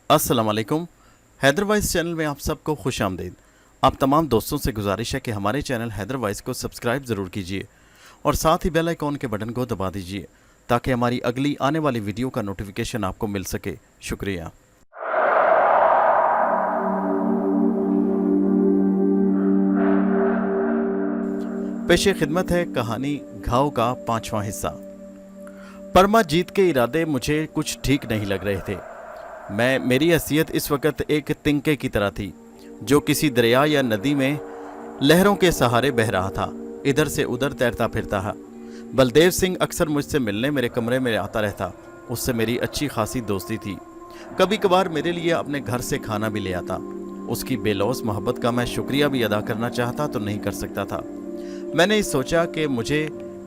अस्सलाम वालेकुम। Haider voice channel में आप सबको खुश आमदीद। आप तमाम दोस्तों से गुजारिश है कि हमारे चैनल हैदर वॉइस को सब्सक्राइब ज़रूर कीजिए और साथ ही बेल आइकॉन के बटन को दबा दीजिए ताकि हमारी अगली आने वाली वीडियो का नोटिफिकेशन आपको मिल सके। शुक्रिया। पेशे खिदमत है कहानी घाव का 5वां हिस्सा। परमाजीत के इरादे मुझे कुछ ठीक नहीं लग रहे थे। मेरी हैसियत इस वक्त एक तिनके की तरह थी जो किसी दरिया या नदी में लहरों के सहारे बह रहा था, इधर से उधर तैरता फिरता है। बलदेव सिंह अक्सर मुझसे मिलने मेरे कमरे में आता रहता। उससे मेरी अच्छी खासी दोस्ती थी। कभी कभार मेरे लिए अपने घर से खाना भी ले आता। उसकी बेलौस मोहब्बत का मैं शुक्रिया भी अदा करना चाहता तो नहीं कर सकता था। मैंने सोचा कि मुझे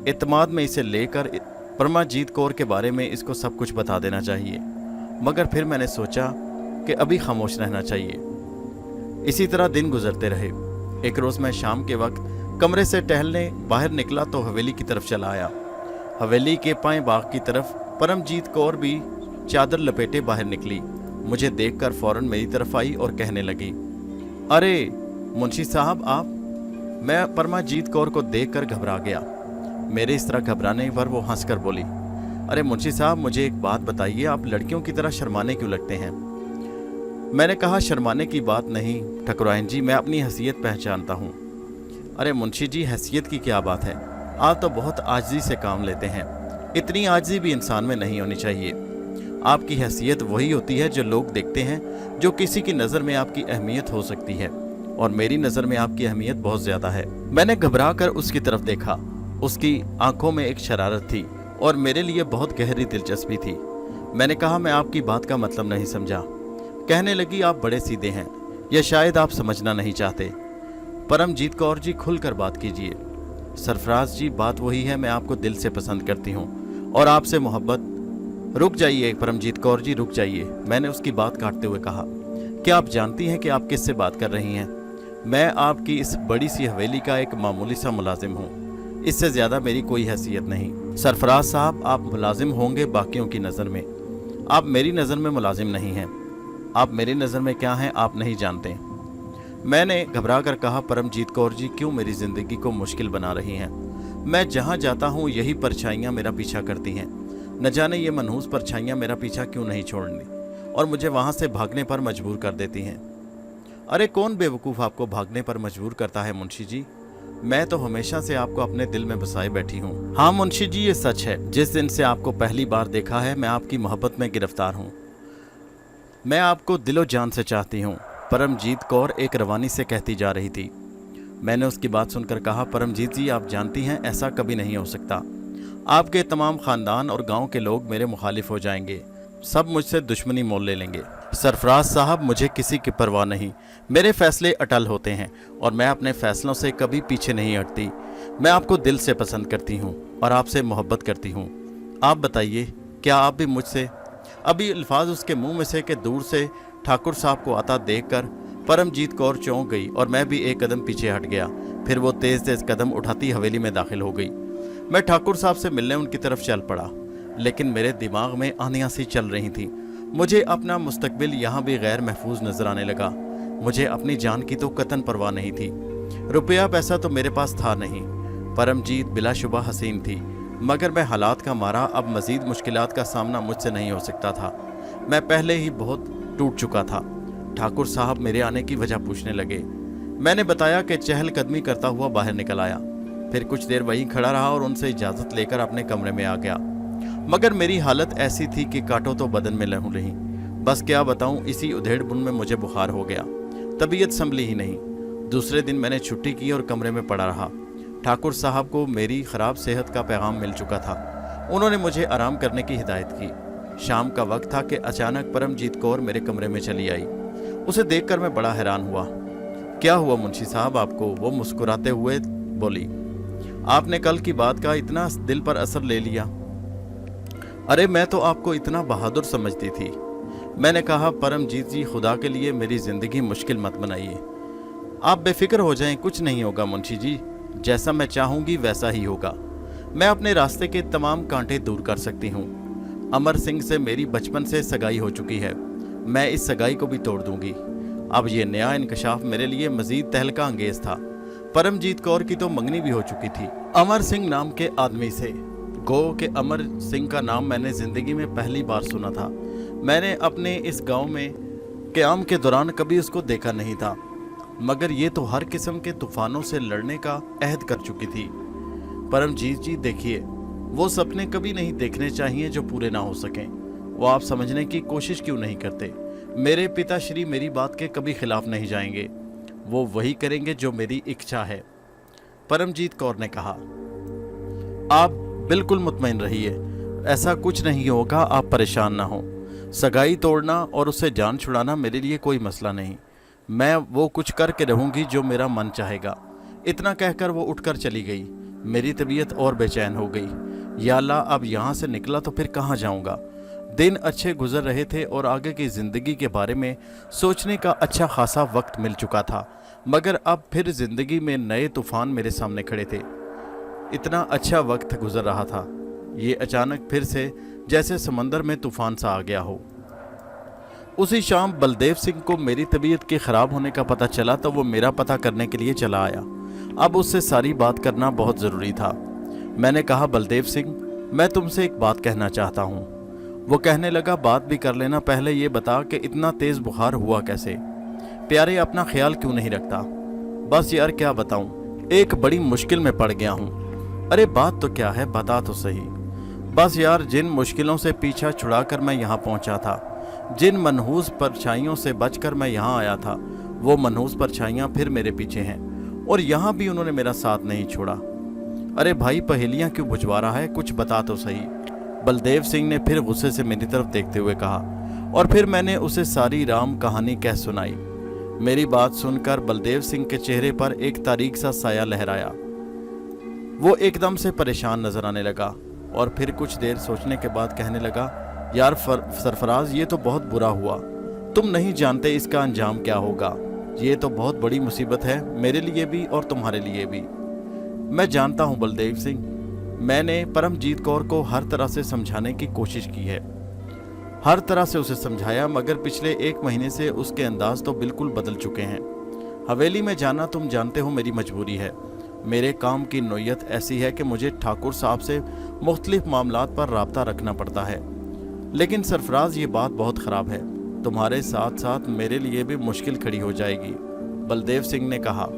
एतमाद में इसे लेकर परमाजीत कौर के बारे में इसको सब कुछ बता देना चाहिए, मगर फिर मैंने सोचा कि अभी खामोश रहना चाहिए। इसी तरह दिन गुजरते रहे। एक रोज़ मैं शाम के वक्त कमरे से टहलने बाहर निकला तो हवेली की तरफ चला आया। हवेली के पाएं बाग की तरफ परमजीत कौर भी चादर लपेटे बाहर निकली। मुझे देखकर फौरन मेरी तरफ आई और कहने लगी, अरे मुंशी साहब आप। मैं परमाजीत कौर को देखकर घबरा गया। मेरे इस तरह घबराने पर वो हंसकर बोली, अरे मुंशी साहब मुझे एक बात बताइए, आप लड़कियों की तरह शर्माने क्यों लगते हैं? मैंने कहा, शर्माने की बात नहीं ठकुराइन जी, मैं अपनी हैसियत पहचानता हूँ। अरे मुंशी जी, हैसियत की क्या बात है, आप तो बहुत आजिज़ी से काम लेते हैं। इतनी आजिज़ी भी इंसान में नहीं होनी चाहिए। आपकी हैसियत वही होती है जो लोग देखते हैं, जो किसी की नज़र में आपकी अहमियत हो सकती है, और मेरी नज़र में आपकी अहमियत बहुत ज़्यादा है। मैंने घबरा कर उसकी तरफ देखा। उसकी आंखों में एक शरारत थी और मेरे लिए बहुत गहरी दिलचस्पी थी। मैंने कहा, मैं आपकी बात का मतलब नहीं समझा। कहने लगी, आप बड़े सीधे हैं, या शायद आप समझना नहीं चाहते। परमजीत कौर जी, खुलकर बात कीजिए। सरफराज जी, बात वही है, मैं आपको दिल से पसंद करती हूँ और आपसे मोहब्बत। रुक जाइए परमजीत कौर जी, रुक जाइए, मैंने उसकी बात काटते हुए कहा। क्या आप जानती हैं कि आप किससे बात कर रही हैं? मैं आपकी इस बड़ी सी हवेली का एक मामूली सा मुलाजिम हूँ। इससे ज़्यादा मेरी कोई हैसियत नहीं। सरफराज साहब, आप मुलाजिम होंगे बाकियों की नज़र में, आप मेरी नज़र में मुलाजिम नहीं हैं। आप मेरी नज़र में क्या हैं आप नहीं जानते। मैंने घबरा कर कहा, परमजीत कौर जी, क्यों मेरी ज़िंदगी को मुश्किल बना रही हैं? मैं जहाँ जाता हूँ यही परछाइयाँ मेरा पीछा करती हैं। न जाने ये मनहूस परछाइयाँ मेरा पीछा क्यों नहीं छोड़ती और मुझे वहाँ से भागने पर मजबूर कर देती हैं। अरे कौन बेवकूफ़ आपको भागने पर मजबूर करता है मुंशी जी? मैं तो हमेशा से आपको अपने दिल में बसाए बैठी हूँ। हाँ मुंशी जी, ये सच है। जिस दिन से आपको पहली बार देखा है मैं आपकी मोहब्बत में गिरफ्तार हूँ। मैं आपको दिलो जान से चाहती हूँ, परमजीत कौर एक रवानी से कहती जा रही थी। मैंने उसकी बात सुनकर कहा, परमजीत जी, आप जानती हैं ऐसा कभी नहीं हो सकता। आपके तमाम ख़ानदान और गाँव के लोग मेरे मुखालिफ हो जाएंगे, सब मुझसे दुश्मनी मोल ले लेंगे। सरफराज साहब, मुझे किसी की परवाह नहीं। मेरे फैसले अटल होते हैं और मैं अपने फैसलों से कभी पीछे नहीं हटती। मैं आपको दिल से पसंद करती हूँ और आपसे मोहब्बत करती हूँ। आप बताइए, क्या आप भी मुझसे? अभी अल्फाज उसके मुंह में से कि दूर से ठाकुर साहब को आता देखकर परमजीत कौर चौंक गई और मैं भी एक कदम पीछे हट गया। फिर वो तेज़ तेज़ कदम उठाती हवेली में दाखिल हो गई। मैं ठाकुर साहब से मिलने उनकी तरफ चल पड़ा, लेकिन मेरे दिमाग में आनियाँ सी चल रही थी। मुझे अपना मुस्तकबिल यहाँ भी गैर महफूज नजर आने लगा। मुझे अपनी जान की तो कतन परवाह नहीं थी। रुपया पैसा तो मेरे पास था नहीं। परमजीत बिलाशुबा हसीन थी, मगर मैं हालात का मारा अब मज़ीद मुश्किलात का सामना मुझसे नहीं हो सकता था। मैं पहले ही बहुत टूट चुका था। ठाकुर साहब मेरे आने की वजह पूछने लगे। मैंने बताया कि चहलकदमी करता हुआ बाहर निकल आया, फिर कुछ देर वहीं खड़ा रहा और उनसे इजाज़त लेकर अपने कमरे में आ गया। मगर मेरी हालत ऐसी थी कि कांटों तो बदन में लहू रही। बस क्या बताऊं, इसी उधेड़ बुन में मुझे बुखार हो गया। तबीयत संभली ही नहीं। दूसरे दिन मैंने छुट्टी की और कमरे में पड़ा रहा। ठाकुर साहब को मेरी ख़राब सेहत का पैगाम मिल चुका था। उन्होंने मुझे आराम करने की हिदायत की। शाम का वक्त था कि अचानक परमजीत कौर मेरे कमरे में चली आई। उसे देखकर मैं बड़ा हैरान हुआ। क्या हुआ मुंशी साहब आपको? वो मुस्कुराते हुए बोली, आपने कल की बात का इतना दिल पर असर ले लिया। अरे मैं तो आपको इतना बहादुर समझती थी। मैंने कहा, परमजीत जी, खुदा के लिए मेरी ज़िंदगी मुश्किल मत बनाइए। आप बेफिक्र हो जाएं, कुछ नहीं होगा मुंशी जी। जैसा मैं चाहूँगी वैसा ही होगा। मैं अपने रास्ते के तमाम कांटे दूर कर सकती हूँ। अमर सिंह से मेरी बचपन से सगाई हो चुकी है। मैं इस सगाई को भी तोड़ दूंगी। अब ये नया इंकशाफ मेरे लिए मजीद तहलका अंगेज था। परमजीत कौर की तो मंगनी भी हो चुकी थी अमर सिंह नाम के आदमी से। गो के अमर सिंह का नाम मैंने जिंदगी में पहली बार सुना था। मैंने अपने इस गांव में क़याम के दौरान कभी उसको देखा नहीं था, मगर ये तो हर किस्म के तूफानों से लड़ने का अहद कर चुकी थी। परमजीत जी देखिए, वो सपने कभी नहीं देखने चाहिए जो पूरे ना हो सकें। वो आप समझने की कोशिश क्यों नहीं करते? मेरे पिताश्री मेरी बात के कभी खिलाफ नहीं जाएंगे, वो वही करेंगे जो मेरी इच्छा है। परमजीत कौर ने कहा, आप बिल्कुल मुतमईन रहिए, ऐसा कुछ नहीं होगा, आप परेशान ना हो। सगाई तोड़ना और उससे जान छुड़ाना मेरे लिए कोई मसला नहीं। मैं वो कुछ करके रहूंगी जो मेरा मन चाहेगा। इतना कहकर वो उठकर चली गई। मेरी तबीयत और बेचैन हो गई। या अल्लाह, अब यहाँ से निकला तो फिर कहाँ जाऊँगा? दिन अच्छे गुजर रहे थे और आगे की ज़िंदगी के बारे में सोचने का अच्छा खासा वक्त मिल चुका था, मगर अब फिर ज़िंदगी में नए तूफ़ान मेरे सामने खड़े थे। इतना अच्छा वक्त गुजर रहा था, ये अचानक फिर से जैसे समंदर में तूफ़ान सा आ गया हो। उसी शाम बलदेव सिंह को मेरी तबीयत के ख़राब होने का पता चला तो वो मेरा पता करने के लिए चला आया। अब उससे सारी बात करना बहुत ज़रूरी था। मैंने कहा, बलदेव सिंह, मैं तुमसे एक बात कहना चाहता हूँ। वो कहने लगा, बात भी कर लेना, पहले ये बता कि इतना तेज़ बुखार हुआ कैसे? प्यारे, अपना ख्याल क्यों नहीं रखता? बस यार क्या बताऊँ, एक बड़ी मुश्किल में पड़ गया हूँ। अरे बात तो क्या है, बता तो सही। बस यार, जिन मुश्किलों से पीछा छुड़ाकर मैं यहाँ पहुँचा था, जिन मनहूस परछाइयों से बचकर मैं यहाँ आया था, वो मनहूस परछाइयाँ फिर मेरे पीछे हैं और यहाँ भी उन्होंने मेरा साथ नहीं छोड़ा। अरे भाई, पहेलियाँ क्यों बुझवा रहा है, कुछ बता तो सही। बलदेव सिंह ने फिर गुस्से से मेरी तरफ देखते हुए कहा और फिर मैंने उसे सारी राम कहानी कह सुनाई। मेरी बात सुनकर बलदेव सिंह के चेहरे पर एक तारीक सा साया लहराया। वो एकदम से परेशान नजर आने लगा और फिर कुछ देर सोचने के बाद कहने लगा, यार सरफराज, ये तो बहुत बुरा हुआ। तुम नहीं जानते इसका अंजाम क्या होगा। ये तो बहुत बड़ी मुसीबत है, मेरे लिए भी और तुम्हारे लिए भी। मैं जानता हूँ बलदेव सिंह, मैंने परमजीत कौर को हर तरह से समझाने की कोशिश की है, हर तरह से उसे समझाया, मगर पिछले 1 महीने से उसके अंदाज तो बिल्कुल बदल चुके हैं। हवेली में जाना तुम जानते हो मेरी मजबूरी है। मेरे काम की नोयत ऐसी है कि मुझे ठाकुर साहब से मुख्तलिफ मामलात पर राब्ता रखना पड़ता है। लेकिन सरफराज, ये बात बहुत ख़राब है, तुम्हारे साथ साथ मेरे लिए भी मुश्किल खड़ी हो जाएगी। बलदेव सिंह ने कहा,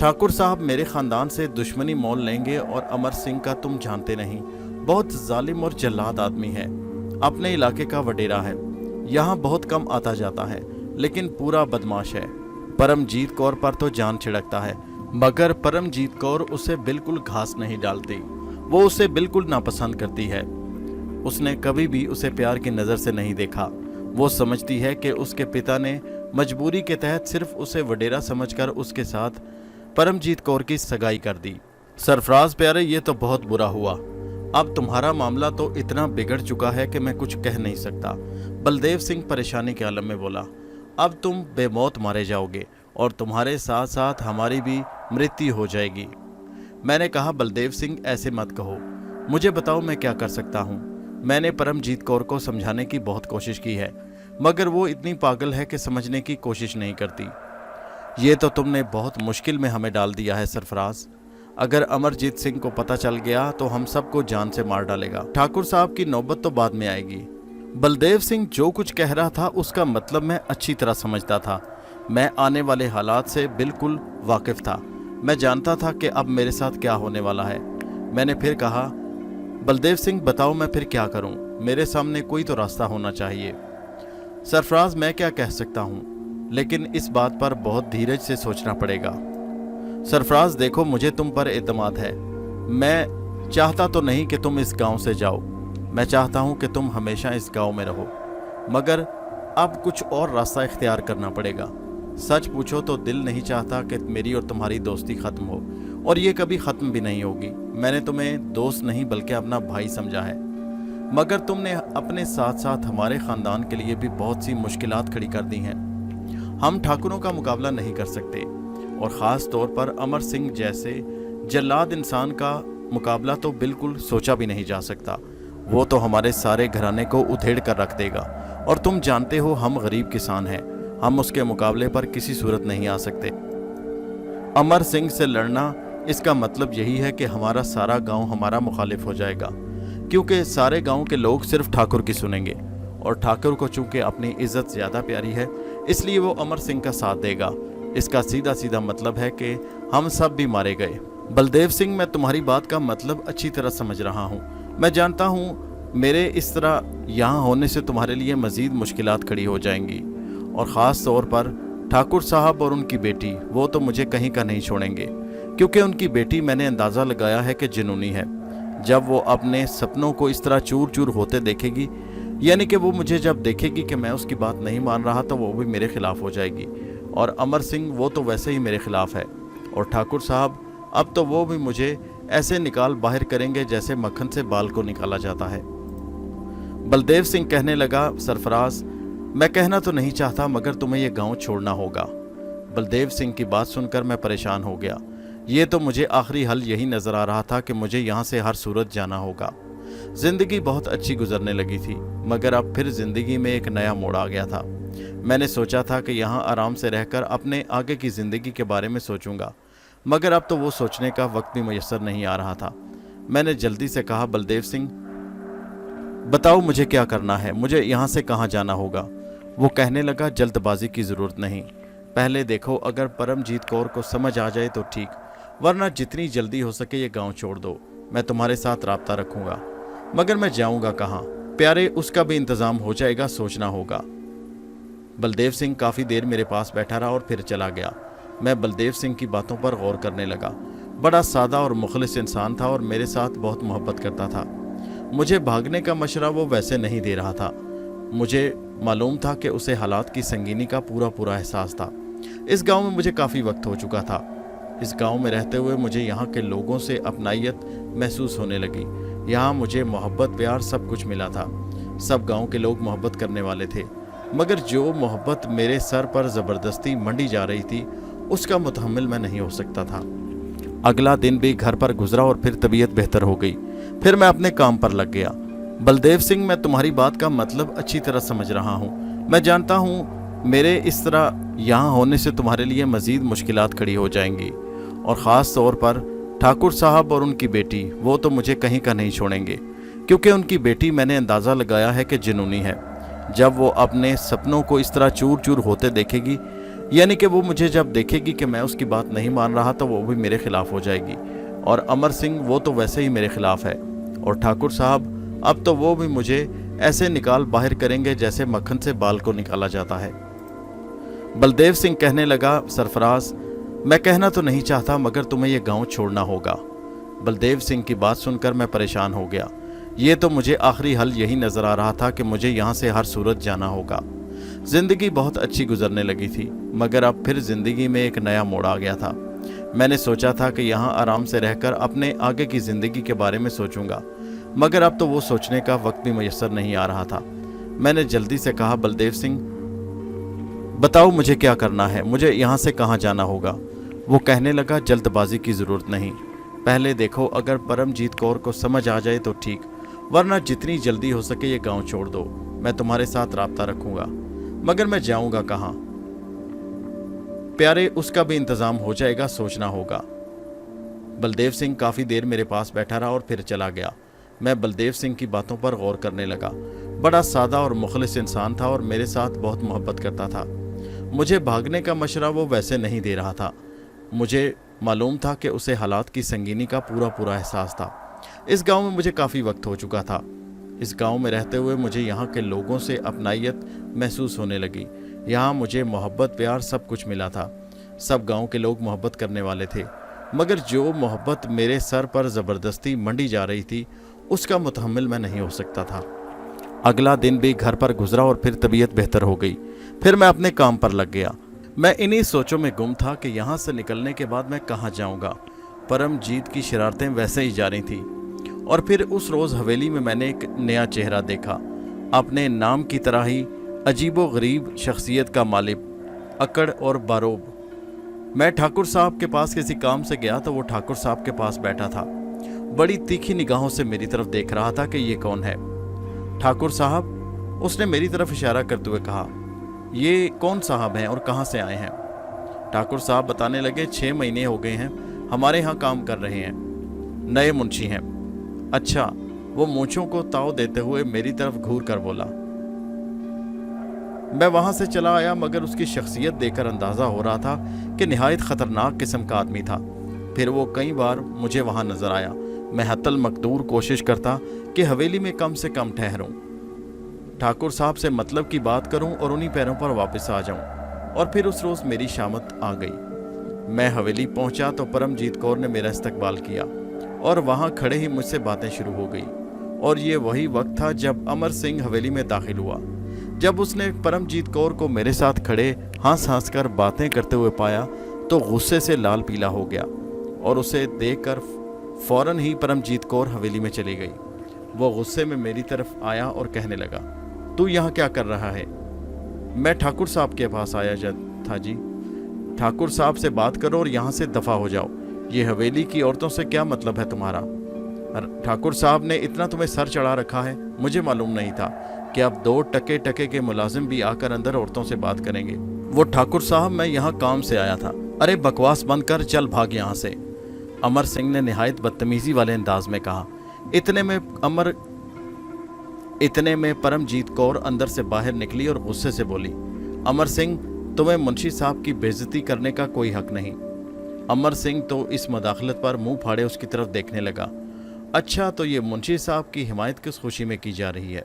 ठाकुर साहब मेरे ख़ानदान से दुश्मनी मोल लेंगे और अमर सिंह का तुम जानते नहीं, बहुत जालिम और जल्लाद आदमी है, अपने इलाके का वडेरा है, यहाँ बहुत कम आता जाता है, लेकिन पूरा बदमाश है। परमजीत कौर पर तो जान छिड़कता है, मगर परमजीत कौर उसे बिल्कुल घास नहीं डालती। वो उसे बिल्कुल नापसंद करती है। उसने कभी भी उसे प्यार की नज़र से नहीं देखा। वो समझती है कि उसके पिता ने मजबूरी के तहत सिर्फ उसे वडेरा समझकर उसके साथ परमजीत कौर की सगाई कर दी। सरफराज प्यारे, ये तो बहुत बुरा हुआ। अब तुम्हारा मामला तो इतना बिगड़ चुका है कि मैं कुछ कह नहीं सकता। बलदेव सिंह परेशानी के आलम में बोला, अब तुम बेमौत मारे जाओगे और तुम्हारे साथ साथ हमारी भी मृत्यु हो जाएगी। मैंने कहा, बलदेव सिंह ऐसे मत कहो, मुझे बताओ मैं क्या कर सकता हूँ। मैंने परमजीत कौर को समझाने की बहुत कोशिश की है, मगर वो इतनी पागल है कि समझने की कोशिश नहीं करती। ये तो तुमने बहुत मुश्किल में हमें डाल दिया है सरफराज। अगर अमरजीत सिंह को पता चल गया तो हम सबको जान से मार डालेगा। ठाकुर साहब की नौबत तो बाद में आएगी। बलदेव सिंह जो कुछ कह रहा था उसका मतलब मैं अच्छी तरह समझता था। मैं आने वाले हालात से बिल्कुल वाकिफ था। मैं जानता था कि अब मेरे साथ क्या होने वाला है। मैंने फिर कहा, बलदेव सिंह बताओ मैं फिर क्या करूं? मेरे सामने कोई तो रास्ता होना चाहिए। सरफराज, मैं क्या कह सकता हूं, लेकिन इस बात पर बहुत धीरज से सोचना पड़ेगा। सरफराज देखो, मुझे तुम पर एतमाद है। मैं चाहता तो नहीं कि तुम इस गांव से जाओ, मैं चाहता हूं कि तुम हमेशा इस गांव में रहो, मगर अब कुछ और रास्ता इख्तियार करना पड़ेगा। सच पूछो तो दिल नहीं चाहता कि मेरी और तुम्हारी दोस्ती ख़त्म हो, और ये कभी ख़त्म भी नहीं होगी। मैंने तुम्हें दोस्त नहीं बल्कि अपना भाई समझा है, मगर तुमने अपने साथ साथ हमारे ख़ानदान के लिए भी बहुत सी मुश्किलात खड़ी कर दी हैं। हम ठाकुरों का मुकाबला नहीं कर सकते, और ख़ास तौर पर अमर सिंह जैसे जल्लाद इंसान का मुकाबला तो बिल्कुल सोचा भी नहीं जा सकता। वो तो हमारे सारे घराने को उधेड़ कर रख देगा और तुम जानते हो हम गरीब किसान हैं, हम उसके मुकाबले पर किसी सूरत नहीं आ सकते। अमर सिंह से लड़ना, इसका मतलब यही है कि हमारा सारा गांव हमारा मुखालिफ हो जाएगा, क्योंकि सारे गांव के लोग सिर्फ ठाकुर की सुनेंगे और ठाकुर को चूंकि अपनी इज्जत ज़्यादा प्यारी है इसलिए वो अमर सिंह का साथ देगा। इसका सीधा सीधा मतलब है कि हम सब भी मारे गए। बलदेव सिंह, मैं तुम्हारी बात का मतलब अच्छी तरह समझ रहा हूँ। मैं जानता हूँ मेरे इस तरह यहाँ होने से तुम्हारे लिए मज़ीद मुश्किलात खड़ी हो जाएंगी, और ख़ास तौर पर ठाकुर साहब और उनकी बेटी, वो तो मुझे कहीं का नहीं छोड़ेंगे, क्योंकि उनकी बेटी मैंने अंदाज़ा लगाया है कि जुनूनी है। जब वो अपने सपनों को इस तरह चूर चूर होते देखेगी, यानी कि वो मुझे जब देखेगी कि मैं उसकी बात नहीं मान रहा, तो वो भी मेरे खिलाफ हो जाएगी। और अमर सिंह, वो तो वैसे ही मेरे खिलाफ है, और ठाकुर साहब अब तो वो भी मुझे ऐसे निकाल बाहर करेंगे जैसे मक्खन से बाल को निकाला जाता है। बलदेव सिंह कहने लगा, सरफराज, मैं कहना तो नहीं चाहता मगर तुम्हें यह गांव छोड़ना होगा। बलदेव सिंह की बात सुनकर मैं परेशान हो गया। ये तो मुझे आखिरी हल यही नज़र आ रहा था कि मुझे यहाँ से हर सूरत जाना होगा। ज़िंदगी बहुत अच्छी गुजरने लगी थी, मगर अब फिर ज़िंदगी में एक नया मोड़ आ गया था। मैंने सोचा था कि यहाँ आराम से रहकर अपने आगे की ज़िंदगी के बारे में सोचूंगा, मगर अब तो वो सोचने का वक्त भी मुयस्सर नहीं आ रहा था। मैंने जल्दी से कहा, बलदेव सिंह, बताओ मुझे क्या करना है, मुझे यहाँ से कहाँ जाना होगा। वो कहने लगा, जल्दबाजी की ज़रूरत नहीं, पहले देखो, अगर परमजीत कौर को समझ आ जाए तो ठीक, वरना जितनी जल्दी हो सके ये गांव छोड़ दो। मैं तुम्हारे साथ राब्ता रखूंगा, मगर मैं जाऊंगा कहाँ? प्यारे, उसका भी इंतज़ाम हो जाएगा, सोचना होगा। बलदेव सिंह काफ़ी देर मेरे पास बैठा रहा और फिर चला गया। मैं बलदेव सिंह की बातों पर गौर करने लगा। बड़ा सादा और मुखलिस इंसान था और मेरे साथ बहुत मोहब्बत करता था। मुझे भागने का मशवरा वो वैसे नहीं दे रहा था। मुझे मालूम था कि उसे हालात की संगीनी का पूरा एहसास था। इस गांव में मुझे काफ़ी वक्त हो चुका था। इस गांव में रहते हुए मुझे यहाँ के लोगों से अपनाइयत महसूस होने लगी। यहाँ मुझे मोहब्बत, प्यार सब कुछ मिला था। सब गांव के लोग मोहब्बत करने वाले थे, मगर जो मोहब्बत मेरे सर पर ज़बरदस्ती मंडी जा रही थी उसका मुतहम्मिल मैं नहीं हो सकता था। अगला दिन भी घर पर गुजरा और फिर तबीयत बेहतर हो गई। फिर मैं अपने काम पर लग गया। बलदेव सिंह, मैं तुम्हारी बात का मतलब अच्छी तरह समझ रहा हूँ। मैं जानता हूँ मेरे इस तरह यहाँ होने से तुम्हारे लिए मज़ीद मुश्किलात खड़ी हो जाएंगी, और ख़ास तौर पर ठाकुर साहब और उनकी बेटी, वो तो मुझे कहीं का नहीं छोड़ेंगे, क्योंकि उनकी बेटी मैंने अंदाज़ा लगाया है कि जुनूनी है। जब वो अपने सपनों को इस तरह चूर चूर होते देखेगी, यानी कि वो मुझे जब देखेगी कि मैं उसकी बात नहीं मान रहा, तो वो भी मेरे खिलाफ हो जाएगी। और अमर सिंह, वो तो वैसे ही मेरे खिलाफ है, और ठाकुर साहब अब तो वो भी मुझे ऐसे निकाल बाहर करेंगे जैसे मक्खन से बाल को निकाला जाता है। बलदेव सिंह कहने लगा, सरफराज, मैं कहना तो नहीं चाहता मगर तुम्हें यह गांव छोड़ना होगा। बलदेव सिंह की बात सुनकर मैं परेशान हो गया। ये तो मुझे आखिरी हल यही नज़र आ रहा था कि मुझे यहाँ से हर सूरत जाना होगा। ज़िंदगी बहुत अच्छी गुजरने लगी थी, मगर अब फिर ज़िंदगी में एक नया मोड़ आ गया था। मैंने सोचा था कि यहाँ आराम से रहकर अपने आगे की ज़िंदगी के बारे में सोचूंगा, मगर अब तो वो सोचने का वक्त भी मुयस्सर नहीं आ रहा था। मैंने जल्दी से कहा, बलदेव सिंह, बताओ मुझे क्या करना है, मुझे यहाँ से कहाँ जाना होगा। वो कहने लगा, जल्दबाजी की ज़रूरत नहीं, पहले देखो, अगर परमजीत कौर को समझ आ जाए तो ठीक, वरना जितनी जल्दी हो सके ये गांव छोड़ दो। मैं तुम्हारे साथ राब्ता रखूंगा, मगर मैं जाऊंगा कहाँ? प्यारे, उसका भी इंतज़ाम हो जाएगा, सोचना होगा। बलदेव सिंह काफ़ी देर मेरे पास बैठा रहा और फिर चला गया। मैं बलदेव सिंह की बातों पर गौर करने लगा। बड़ा सादा और मुखलिस इंसान था और मेरे साथ बहुत मोहब्बत करता था। मुझे भागने का मशवरा वो वैसे नहीं दे रहा था। मुझे मालूम था कि उसे हालात की संगीनी का पूरा एहसास था। इस गांव में मुझे काफ़ी वक्त हो चुका था। इस गांव में रहते हुए मुझे यहाँ के लोगों से अपनाइयत महसूस होने लगी। यहाँ मुझे मोहब्बत, प्यार सब कुछ मिला था। सब गांव के लोग मोहब्बत करने वाले थे, मगर जो मोहब्बत मेरे सर पर ज़बरदस्ती मंडी जा रही थी उसका मुतहम्मिल मैं नहीं हो सकता था। अगला दिन भी घर पर गुजरा और फिर तबीयत बेहतर हो गई। फिर मैं अपने काम पर लग गया। मैं इन्हीं सोचों में गुम था कि यहाँ से निकलने के बाद मैं कहाँ जाऊँगा। परमजीत की शरारतें वैसे ही जारी थी। और फिर उस रोज़ हवेली में मैंने एक नया चेहरा देखा। अपने नाम की तरह ही अजीबो गरीब शख्सियत का मालिक, अकड़ और बारोब। मैं ठाकुर साहब के पास किसी काम से गया तो वो ठाकुर साहब के पास बैठा था। बड़ी तीखी निगाहों से मेरी तरफ देख रहा था कि ये कौन है। ठाकुर साहब, उसने मेरी तरफ इशारा करते हुए कहा, ये कौन साहब हैं और कहाँ से आए हैं? ठाकुर साहब बताने लगे, 6 महीने हो गए हैं हमारे यहाँ काम कर रहे हैं, नए मुंशी हैं। अच्छा, वो मूंछों को ताव देते हुए मेरी तरफ घूर कर बोला। मैं वहां से चला आया, मगर उसकी शख्सियत देखकर अंदाजा हो रहा था कि निहायत खतरनाक किस्म का आदमी था। फिर वो कई बार मुझे वहां नजर आया। मैं हत्तल मकदूर कोशिश करता कि हवेली में कम से कम ठहरूं, ठाकुर साहब से मतलब की बात करूं और उन्हीं पैरों पर वापस आ जाऊं। और फिर उस रोज मेरी शामत आ गई। मैं हवेली पहुंचा तो परमजीत कौर ने मेरा इस्तकबाल किया और वहां खड़े ही मुझसे बातें शुरू हो गई। और ये वही वक्त था जब अमर सिंह हवेली में दाखिल हुआ। जब उसने परमजीत कौर को मेरे साथ खड़े हंस हंस कर बातें करते हुए पाया तो गुस्से से लाल पीला हो गया और उसे देखकर फौरन ही परमजीत कौर हवेली में चली गई। वो गुस्से में मेरी तरफ आया और कहने लगा, तू यहाँ क्या कर रहा है? मैं ठाकुर साहब के पास आया था जी। ठाकुर साहब से बात करो और यहाँ से दफा हो जाओ। ये हवेली की औरतों से क्या मतलब है तुम्हारा? ठाकुर साहब ने इतना तुम्हें सर चढ़ा रखा है, मुझे मालूम नहीं था कि अब 2 टके टके के मुलाजिम भी आकर अंदर औरतों से बात करेंगे। वो ठाकुर साहब, मैं यहाँ काम से आया था। अरे बकवास बंद कर, चल भाग यहाँ से, अमर सिंह ने निहायत बदतमीजी वाले अंदाज में कहा। इतने में परमजीत कौर अंदर से बाहर निकली और गुस्से से बोली, अमर सिंह, तुम्हें मुंशी साहब की बेइज्जती करने का कोई हक नहीं। अमर सिंह तो इस मुदाखलत पर मुंह फाड़े उसकी तरफ देखने लगा। अच्छा, तो ये मुंशी साहब की हिमायत किस खुशी में की जा रही है?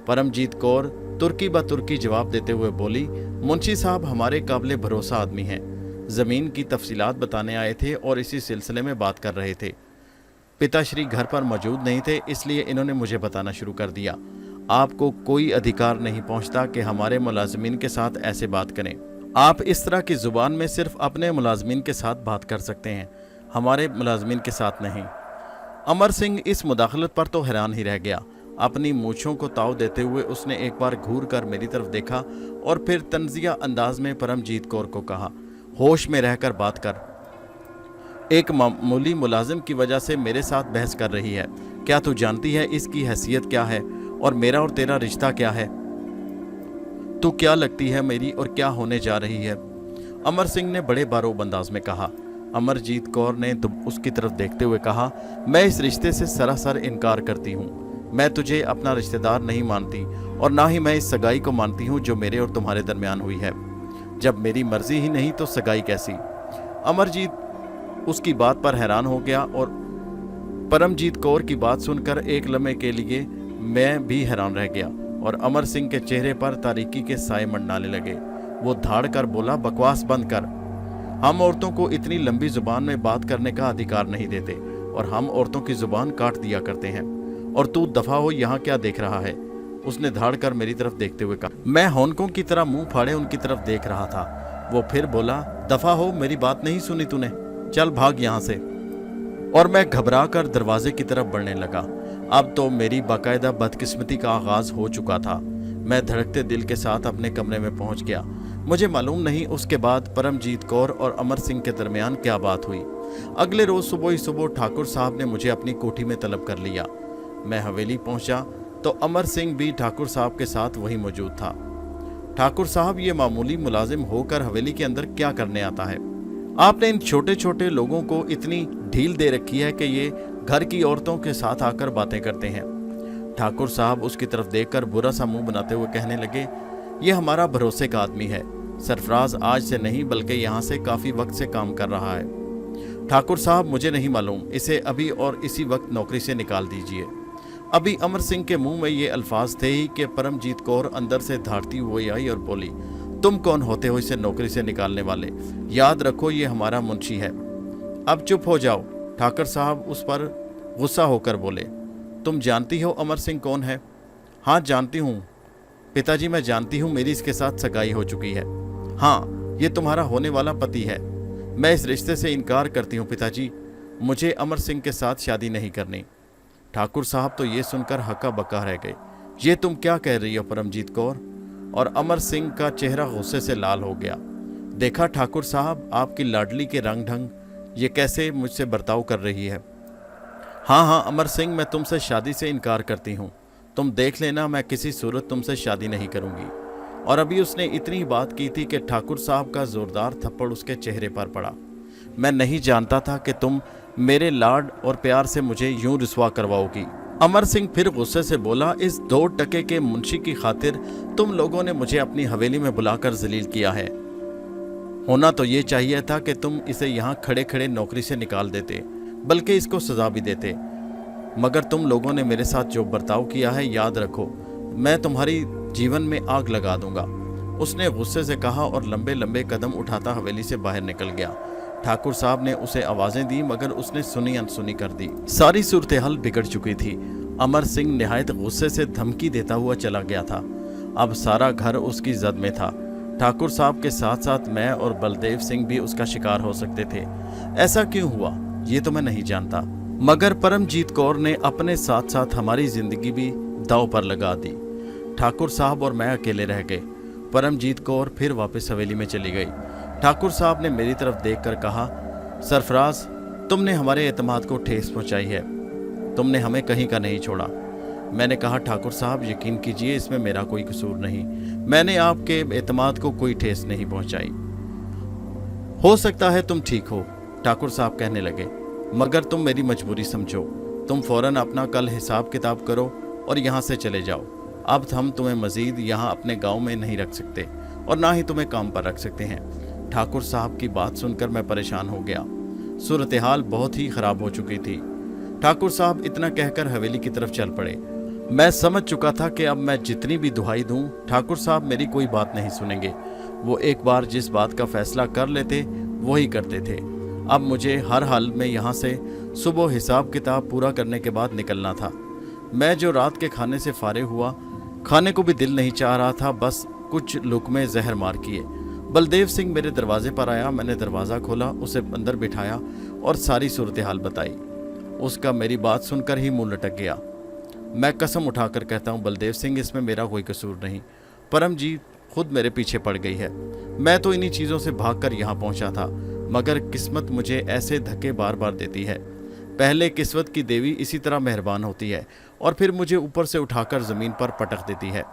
परमजीत कौर तुर्की ब तुर्की जवाब देते हुए बोली, मुंशी साहब हमारे काबिले भरोसा आदमी हैं। ज़मीन की तफसीलात बताने आए थे और इसी सिलसिले में बात कर रहे थे। पिताश्री घर पर मौजूद नहीं थे, इसलिए इन्होंने मुझे बताना शुरू कर दिया। आपको कोई अधिकार नहीं पहुंचता कि हमारे मुलाजमीन के साथ ऐसे बात करें। आप इस तरह की ज़ुबान में सिर्फ अपने मुलाजमीन के साथ बात कर सकते हैं, हमारे मुलाजमीन के साथ नहीं। अमर सिंह इस मुदाखलत पर तो हैरान ही रह गया। अपनी मूँछों को ताव देते हुए उसने एक बार घूर कर मेरी तरफ देखा और फिर तंजिया अंदाज में परमजीत कौर को कहा, होश में रहकर बात कर। एक मामूली मुलाजिम की वजह से मेरे साथ बहस कर रही है। क्या तू जानती है इसकी हैसियत क्या है और मेरा और तेरा रिश्ता क्या है? तू क्या लगती है मेरी और क्या होने जा रही है? अमर सिंह ने बड़े बारोब अंदाज में कहा। अमरजीत कौर ने उसकी तरफ देखते हुए कहा, मैं इस रिश्ते से सरासर इनकार करती हूँ। मैं तुझे अपना रिश्तेदार नहीं मानती और ना ही मैं इस सगाई को मानती हूँ जो मेरे और तुम्हारे दरमियान हुई है। जब मेरी मर्जी ही नहीं तो सगाई कैसी? अमरजीत उसकी बात पर हैरान हो गया और परमजीत कौर की बात सुनकर एक लम्हे के लिए मैं भी हैरान रह गया और अमर सिंह के चेहरे पर तारीकी के साए मंडराने लगे। वो धाड़ कर बोला, बकवास बंद कर। हम औरतों को इतनी लंबी जुबान में बात करने का अधिकार नहीं देते और हम औरतों की जुबान काट दिया करते हैं। और तू दफा हो, यहाँ क्या देख रहा है? उसने धाड़ कर मेरी तरफ देखते हुए कहा। मैं होनकों की तरह मुंह फाड़े उनकी तरफ देख रहा था। वो फिर बोला, दफा हो, मेरी बात नहीं सुनी तूने, चल भाग यहाँ से। और मैं घबरा कर दरवाजे की तरफ बढ़ने लगा। अब तो मेरी बाकायदा बदकिस्मती का आगाज हो चुका था। मैं धड़कते दिल के साथ अपने कमरे में पहुंच गया। मुझे मालूम नहीं उसके बाद परमजीत कौर और अमर सिंह के दरमियान क्या बात हुई। अगले रोज सुबह ही सुबह ठाकुर साहब ने मुझे अपनी कोठी में तलब कर लिया। मैं हवेली पहुंचा तो अमर सिंह भी ठाकुर साहब के साथ वहीं मौजूद था। ठाकुर साहब, ये मामूली मुलाजिम होकर हवेली के अंदर क्या करने आता है? आपने इन छोटे छोटे लोगों को इतनी ढील दे रखी है कि ये घर की औरतों के साथ आकर बातें करते हैं। ठाकुर साहब उसकी तरफ देखकर बुरा सा मुंह बनाते हुए कहने लगे, ये हमारा भरोसे का आदमी है। सरफराज आज से नहीं बल्कि यहाँ से काफ़ी वक्त से काम कर रहा है। ठाकुर साहब, मुझे नहीं मालूम, इसे अभी और इसी वक्त नौकरी से निकाल दीजिए। अभी अमर सिंह के मुंह में ये अल्फाज थे ही कि परमजीत कौर अंदर से धाड़ती हुई आई और बोली, तुम कौन होते हो इसे नौकरी से निकालने वाले? याद रखो ये हमारा मुंशी है। अब चुप हो जाओ। ठाकुर साहब उस पर गुस्सा होकर बोले, तुम जानती हो अमर सिंह कौन है? हाँ जानती हूँ पिताजी, मैं जानती हूँ, मेरी इसके साथ सगाई हो चुकी है। हाँ, ये तुम्हारा होने वाला पति है। मैं इस रिश्ते से इनकार करती हूँ पिताजी, मुझे अमर सिंह के साथ शादी नहीं करनी। ठाकुर साहब तो ये सुनकर हक्का बक्का रह गए। ये तुम क्या कह रही हो परमजीत कौर? और अमर सिंह का चेहरा गुस्से से लाल हो गया। देखा ठाकुर साहब, आपकी लाडली के रंग ढंग, ये कैसे मुझसे बर्ताव कर रही है। हाँ हाँ अमर सिंह, मैं तुमसे शादी से इनकार करती हूँ। तुम देख लेना, मैं किसी सूरत तुमसे शादी नहीं करूंगी। और अभी उसने इतनी बात की थी कि ठाकुर साहब का जोरदार थप्पड़ उसके चेहरे पर पड़ा। मैं नहीं जानता था कि तुम मेरे लाड और प्यार से मुझे यूं रुसवा करवाओगी। अमर सिंह फिर गुस्से से बोला, इस 2 टके के मुंशी की खातिर तुम लोगों ने मुझे अपनी हवेली में बुलाकर जलील किया है। होना तो ये चाहिए था कि तुम इसे यहाँ खड़े खड़े नौकरी से निकाल देते, बल्कि इसको सजा भी देते। मगर तुम लोगों ने मेरे साथ जो बर्ताव किया है, याद रखो मैं तुम्हारी जीवन में आग लगा दूंगा। उसने गुस्से से कहा और लंबे लंबे कदम उठाता हवेली से बाहर निकल गया। ठाकुर साहब ने उसे आवाजें दी, मगर उसने सुनी अनसुनी कर दी। सारी सूरत हाल बिगड़ चुकी थी। अमर सिंह निहायत गुस्से से धमकी देता हुआ चला गया था। अब सारा घर उसकी जद में था। ठाकुर साहब के साथ साथ मैं और बलदेव सिंह भी उसका शिकार हो सकते थे। ऐसा क्यों हुआ ये तो मैं नहीं जानता, मगर परमजीत कौर ने अपने साथ साथ हमारी जिंदगी भी दांव पर लगा दी। ठाकुर साहब और मैं अकेले रह गए। परमजीत कौर फिर वापस हवेली में चली गई। ठाकुर साहब ने मेरी तरफ देखकर कहा, सरफराज, तुमने हमारे एतमाद को ठेस पहुंचाई है। तुमने हमें कहीं का नहीं छोड़ा। मैंने कहा, ठाकुर साहब यकीन कीजिए, इसमें मेरा कोई कसूर नहीं। मैंने आपके एतमाद को कोई ठेस नहीं पहुंचाई। हो सकता है तुम ठीक हो, ठाकुर साहब कहने लगे, मगर तुम मेरी मजबूरी समझो। तुम फौरन अपना कल हिसाब किताब करो और यहाँ से चले जाओ। अब हम तुम्हें मजीद यहाँ अपने गांव में नहीं रख सकते और ना ही तुम्हें काम पर रख सकते हैं। ठाकुर साहब की बात सुनकर मैं परेशान हो गया। सूरत हाल बहुत ही खराब हो चुकी थी। ठाकुर साहब इतना कहकर हवेली की तरफ चल पड़े। मैं समझ चुका था कि अब मैं जितनी भी दुहाई दूं, ठाकुर साहब मेरी कोई बात नहीं सुनेंगे। वो एक बार जिस बात का फैसला कर लेते वही करते थे। अब मुझे हर हाल में यहाँ से सुबह हिसाब किताब पूरा करने के बाद निकलना था। मैं जो रात के खाने से फारिग हुआ, खाने को भी दिल नहीं चाह रहा था, बस कुछ लुकमे जहर मार किए। बलदेव सिंह मेरे दरवाजे पर आया। मैंने दरवाज़ा खोला, उसे अंदर बिठाया और सारी सूरत हाल बताई। उसका मेरी बात सुनकर ही मुंह लटक गया। मैं कसम उठाकर कहता हूँ बलदेव सिंह, इसमें मेरा कोई कसूर नहीं। परमजीत खुद मेरे पीछे पड़ गई है। मैं तो इन्हीं चीज़ों से भागकर यहाँ पहुँचा था, मगर किस्मत मुझे ऐसे धक्के बार बार देती है। पहले किस्मत की देवी इसी तरह मेहरबान होती है और फिर मुझे ऊपर से उठाकर ज़मीन पर पटक देती है।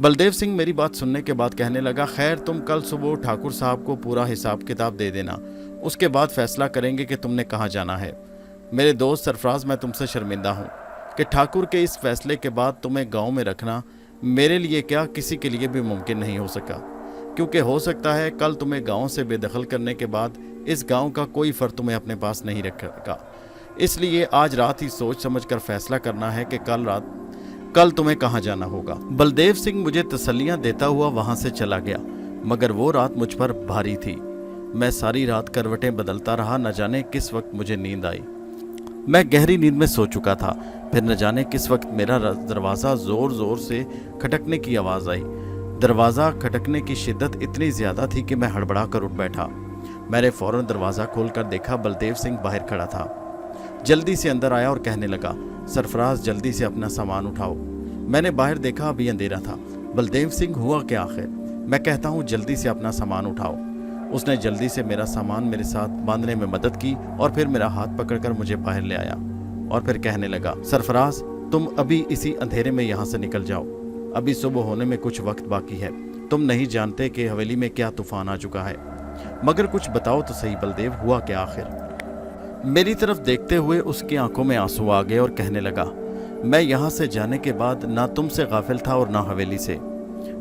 बलदेव सिंह मेरी बात सुनने के बाद कहने लगा, खैर तुम कल सुबह ठाकुर साहब को पूरा हिसाब किताब दे देना, उसके बाद फैसला करेंगे कि तुमने कहाँ जाना है। मेरे दोस्त सरफराज, मैं तुमसे शर्मिंदा हूँ कि ठाकुर के इस फैसले के बाद तुम्हें गांव में रखना मेरे लिए क्या किसी के लिए भी मुमकिन नहीं हो सका, क्योंकि हो सकता है कल तुम्हें गांव से बेदखल करने के बाद इस गांव का कोई फर्द तुम्हें अपने पास नहीं रखेगा। इसलिए आज रात ही सोच समझ कर फैसला करना है कि कल तुम्हें कहाँ जाना होगा। बलदेव सिंह मुझे तसल्लियाँ देता हुआ वहाँ से चला गया, मगर वो रात मुझ पर भारी थी। मैं सारी रात करवटें बदलता रहा, न जाने किस वक्त मुझे नींद आई। मैं गहरी नींद में सो चुका था। फिर न जाने किस वक्त मेरा दरवाज़ा ज़ोर ज़ोर से खटकने की आवाज़ आई। दरवाज़ा खटकने की शिद्दत इतनी ज़्यादा थी कि मैं हड़बड़ा कर उठ बैठा। मैंने फ़ौरन दरवाज़ा खोलकर देखा, बलदेव सिंह बाहर खड़ा था। जल्दी से अंदर आया और कहने लगा, सरफराज जल्दी से अपना सामान उठाओ। मैंने बाहर देखा, अभी अंधेरा था। बलदेव सिंह, हुआ क्या आखिर? मैं कहता हूँ जल्दी से अपना सामान उठाओ। उसने जल्दी से मेरा सामान मेरे साथ बांधने में मदद की और फिर मेरा हाथ पकड़कर मुझे बाहर ले आया और फिर कहने लगा, सरफराज तुम अभी इसी अंधेरे में यहाँ से निकल जाओ। अभी सुबह होने में कुछ वक्त बाकी है। तुम नहीं जानते कि हवेली में क्या तूफान आ चुका है। मगर कुछ बताओ तो सही बलदेव, हुआ क्या आखिर? मेरी तरफ देखते हुए उसकी आंखों में आंसू आ गए और कहने लगा, मैं यहाँ से जाने के बाद ना तुमसे गाफिल था और ना हवेली से,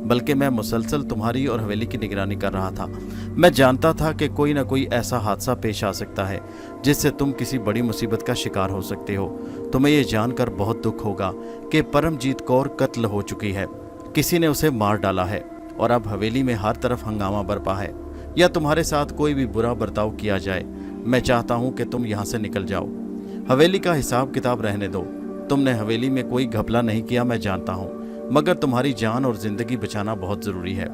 बल्कि मैं मुसलसल तुम्हारी और हवेली की निगरानी कर रहा था। मैं जानता था कि कोई ना कोई ऐसा हादसा पेश आ सकता है जिससे तुम किसी बड़ी मुसीबत का शिकार हो सकते हो। तुम्हें ये जानकर बहुत दुख होगा कि परमजीत कौर कत्ल हो चुकी है। किसी ने उसे मार डाला है और अब हवेली में हर तरफ हंगामा बरपा है, या तुम्हारे साथ कोई भी बुरा बर्ताव किया जाए। मैं चाहता हूँ कि तुम यहाँ से निकल जाओ। हवेली का हिसाब किताब रहने दो। तुमने हवेली में कोई घपला नहीं किया, मैं जानता हूँ, मगर तुम्हारी जान और जिंदगी बचाना बहुत ज़रूरी है।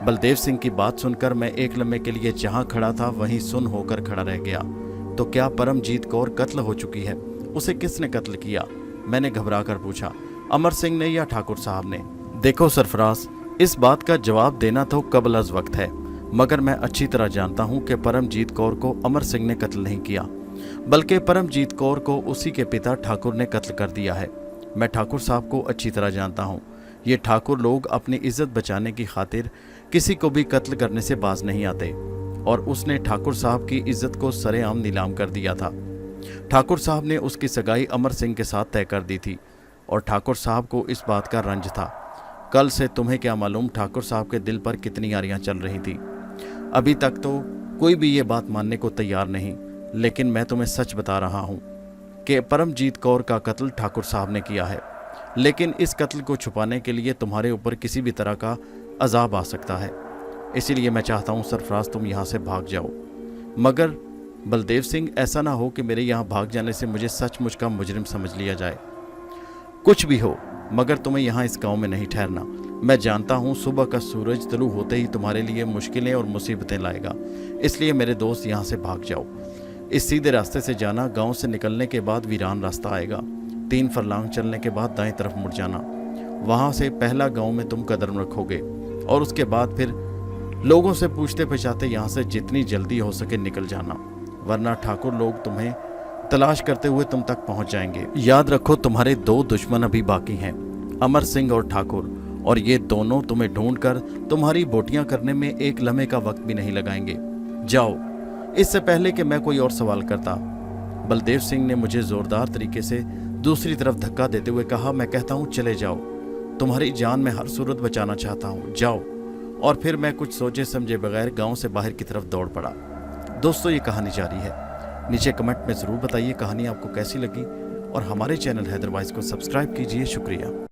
बलदेव सिंह की बात सुनकर मैं एक लम्हे के लिए जहाँ खड़ा था वहीं सुन होकर खड़ा रह गया। तो क्या परमजीत कौर कत्ल हो चुकी है? उसे किसने कत्ल किया? मैंने घबरा कर पूछा। अमर सिंह ने या ठाकुर साहब ने? देखो सरफराज, इस बात का जवाब देना तो कबल अज़ वक्त है, मगर मैं अच्छी तरह जानता हूं कि परमजीत कौर को अमर सिंह ने कत्ल नहीं किया, बल्कि परमजीत कौर को उसी के पिता ठाकुर ने कत्ल कर दिया है। मैं ठाकुर साहब को अच्छी तरह जानता हूँ। ये ठाकुर लोग अपनी इज्जत बचाने की खातिर किसी को भी कत्ल करने से बाज नहीं आते, और उसने ठाकुर साहब की इज्जत को सरेआम नीलाम कर दिया था। ठाकुर साहब ने उसकी सगाई अमर सिंह के साथ तय कर दी थी, और ठाकुर साहब को इस बात का रंज था। कल से तुम्हें क्या मालूम ठाकुर साहब के दिल पर कितनी आरियां चल रही थी। अभी तक तो कोई भी ये बात मानने को तैयार नहीं, लेकिन मैं तुम्हें सच बता रहा हूँ कि परमजीत कौर का कत्ल ठाकुर साहब ने किया है। लेकिन इस कत्ल को छुपाने के लिए तुम्हारे ऊपर किसी भी तरह का अजाब आ सकता है। इसीलिए मैं चाहता हूँ सरफराज तुम यहाँ से भाग जाओ। मगर बलदेव सिंह, ऐसा ना हो कि मेरे यहाँ भाग जाने से मुझे सचमुच का मुजरिम समझ लिया जाए। कुछ भी हो, मगर तुम्हें यहाँ इस गांव में नहीं ठहरना। मैं जानता हूँ सुबह का सूरज तुलू होते ही तुम्हारे लिए मुश्किलें और मुसीबतें लाएगा, इसलिए मेरे दोस्त यहाँ से भाग जाओ। इस सीधे रास्ते से जाना, गांव से निकलने के बाद वीरान रास्ता आएगा। 3 फरलांग चलने के बाद दाएं तरफ मुड़ जाना। वहाँ से पहला गांव में तुम कदम रखोगे, और उसके बाद फिर लोगों से पूछते पछाते यहाँ से जितनी जल्दी हो सके निकल जाना, वरना ठाकुर लोग तुम्हें तलाश करते हुए तुम तक पहुँच जाएंगे। याद रखो, तुम्हारे 2 दुश्मन अभी बाकी हैं, अमर सिंह और ठाकुर, और ये दोनों तुम्हें ढूंढकर तुम्हारी बोटियां करने में एक लम्हे का वक्त भी नहीं लगाएंगे। जाओ, इससे पहले कि मैं कोई और सवाल करता। बलदेव सिंह ने मुझे जोरदार तरीके से दूसरी तरफ धक्का देते हुए कहा, मैं कहता हूँ चले जाओ, तुम्हारी जान मैं हर सूरत बचाना चाहता हूँ, जाओ। और फिर मैं कुछ सोचे समझे बगैर गांव से बाहर की तरफ दौड़ पड़ा। दोस्तों, ये कहानी जारी है। नीचे कमेंट में ज़रूर बताइए कहानी आपको कैसी लगी, और हमारे चैनल हैदर वॉइस को सब्सक्राइब कीजिए। शुक्रिया।